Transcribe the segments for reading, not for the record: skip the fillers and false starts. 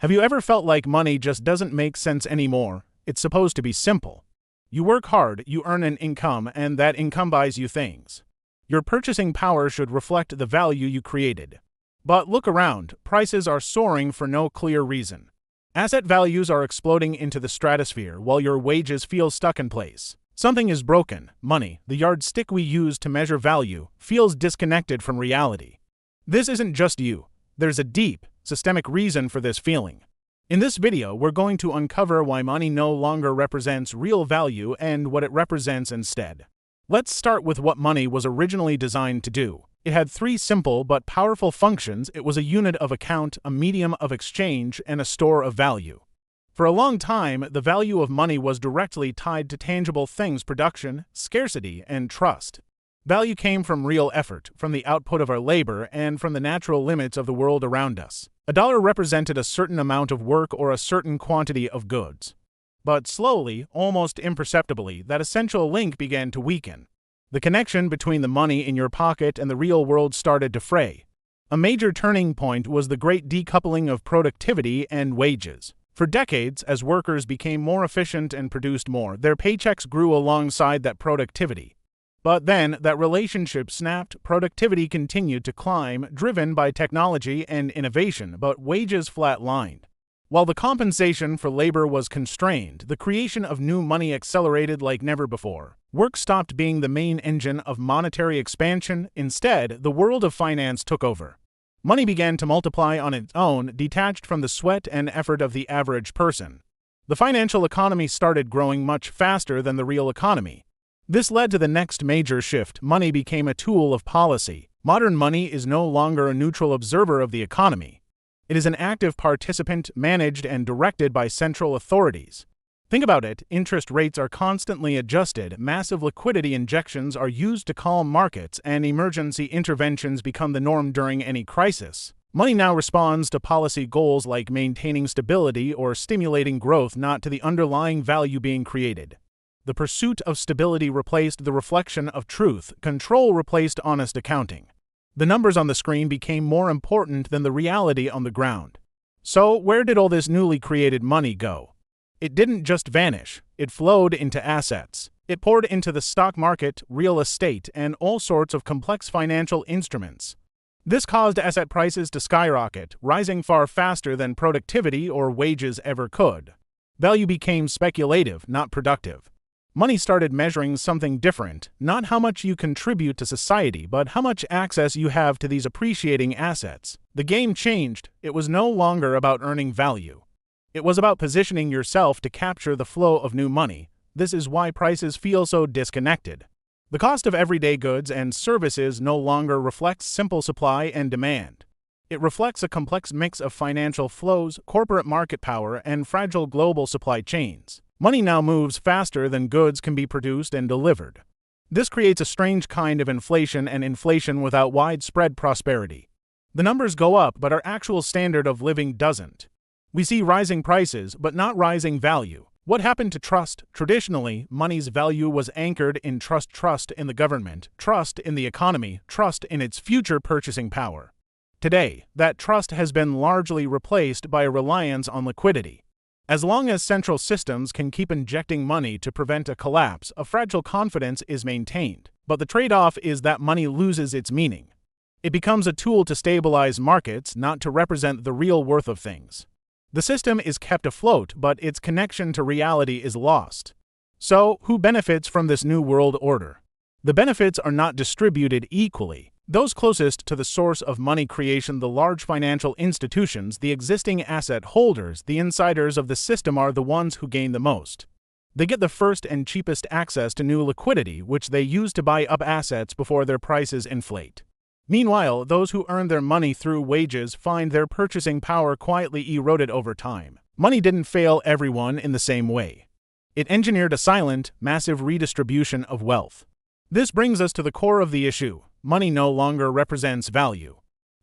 Have you ever felt like money just doesn't make sense anymore? It's supposed to be simple. You work hard, you earn an income, and that income buys you things. Your purchasing power should reflect the value you created. But look around, prices are soaring for no clear reason. Asset values are exploding into the stratosphere while your wages feel stuck in place. Something is broken. Money, the yardstick we use to measure value, feels disconnected from reality. This isn't just you. There's a deep, systemic reason for this feeling. In this video, we're going to uncover why money no longer represents real value and what it represents instead. Let's start with what money was originally designed to do. It had three simple but powerful functions. It was a unit of account, a medium of exchange, and a store of value. For a long time, the value of money was directly tied to tangible things: production, scarcity, and trust. Value came from real effort, from the output of our labor, and from the natural limits of the world around us. A dollar represented a certain amount of work or a certain quantity of goods. But slowly, almost imperceptibly, that essential link began to weaken. The connection between the money in your pocket and the real world started to fray. A major turning point was the great decoupling of productivity and wages. For decades, as workers became more efficient and produced more, their paychecks grew alongside that productivity. But then, that relationship snapped. Productivity continued to climb, driven by technology and innovation, but wages flatlined. While the compensation for labor was constrained, the creation of new money accelerated like never before. Work stopped being the main engine of monetary expansion. Instead, the world of finance took over. Money began to multiply on its own, detached from the sweat and effort of the average person. The financial economy started growing much faster than the real economy. This led to the next major shift. Money became a tool of policy. Modern money is no longer a neutral observer of the economy. It is an active participant, managed and directed by central authorities. Think about it. Interest rates are constantly adjusted, massive liquidity injections are used to calm markets, and emergency interventions become the norm during any crisis. Money now responds to policy goals like maintaining stability or stimulating growth, not to the underlying value being created. The pursuit of stability replaced the reflection of truth. Control replaced honest accounting. The numbers on the screen became more important than the reality on the ground. So, where did all this newly created money go? It didn't just vanish. It flowed into assets. It poured into the stock market, real estate, and all sorts of complex financial instruments. This caused asset prices to skyrocket, rising far faster than productivity or wages ever could. Value became speculative, not productive. Money started measuring something different, not how much you contribute to society, but how much access you have to these appreciating assets. The game changed. It was no longer about earning value. It was about positioning yourself to capture the flow of new money. This is why prices feel so disconnected. The cost of everyday goods and services no longer reflects simple supply and demand. It reflects a complex mix of financial flows, corporate market power, and fragile global supply chains. Money now moves faster than goods can be produced and delivered. This creates a strange kind of inflation, and inflation without widespread prosperity. The numbers go up, but our actual standard of living doesn't. We see rising prices, but not rising value. What happened to trust? Traditionally, money's value was anchored in trust. Trust in the government, trust in the economy, trust in its future purchasing power. Today, that trust has been largely replaced by a reliance on liquidity. As long as central systems can keep injecting money to prevent a collapse, a fragile confidence is maintained. But the trade-off is that money loses its meaning. It becomes a tool to stabilize markets, not to represent the real worth of things. The system is kept afloat, but its connection to reality is lost. So, who benefits from this new world order? The benefits are not distributed equally. Those closest to the source of money creation, the large financial institutions, the existing asset holders, the insiders of the system, are the ones who gain the most. They get the first and cheapest access to new liquidity, which they use to buy up assets before their prices inflate. Meanwhile, those who earn their money through wages find their purchasing power quietly eroded over time. Money didn't fail everyone in the same way. It engineered a silent, massive redistribution of wealth. This brings us to the core of the issue. Money no longer represents value.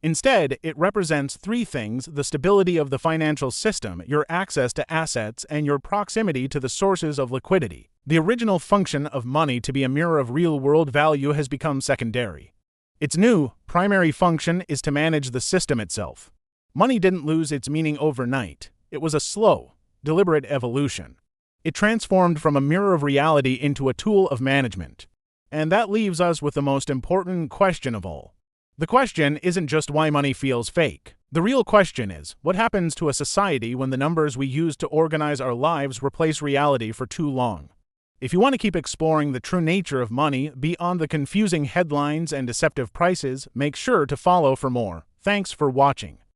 Instead, it represents three things: the stability of the financial system, your access to assets, and your proximity to the sources of liquidity. The original function of money, to be a mirror of real-world value, has become secondary. Its new, primary function is to manage the system itself. Money didn't lose its meaning overnight. It was a slow, deliberate evolution. It transformed from a mirror of reality into a tool of management. And that leaves us with the most important question of all. The question isn't just why money feels fake. The real question is, what happens to a society when the numbers we use to organize our lives replace reality for too long? If you want to keep exploring the true nature of money beyond the confusing headlines and deceptive prices, make sure to follow for more. Thanks for watching.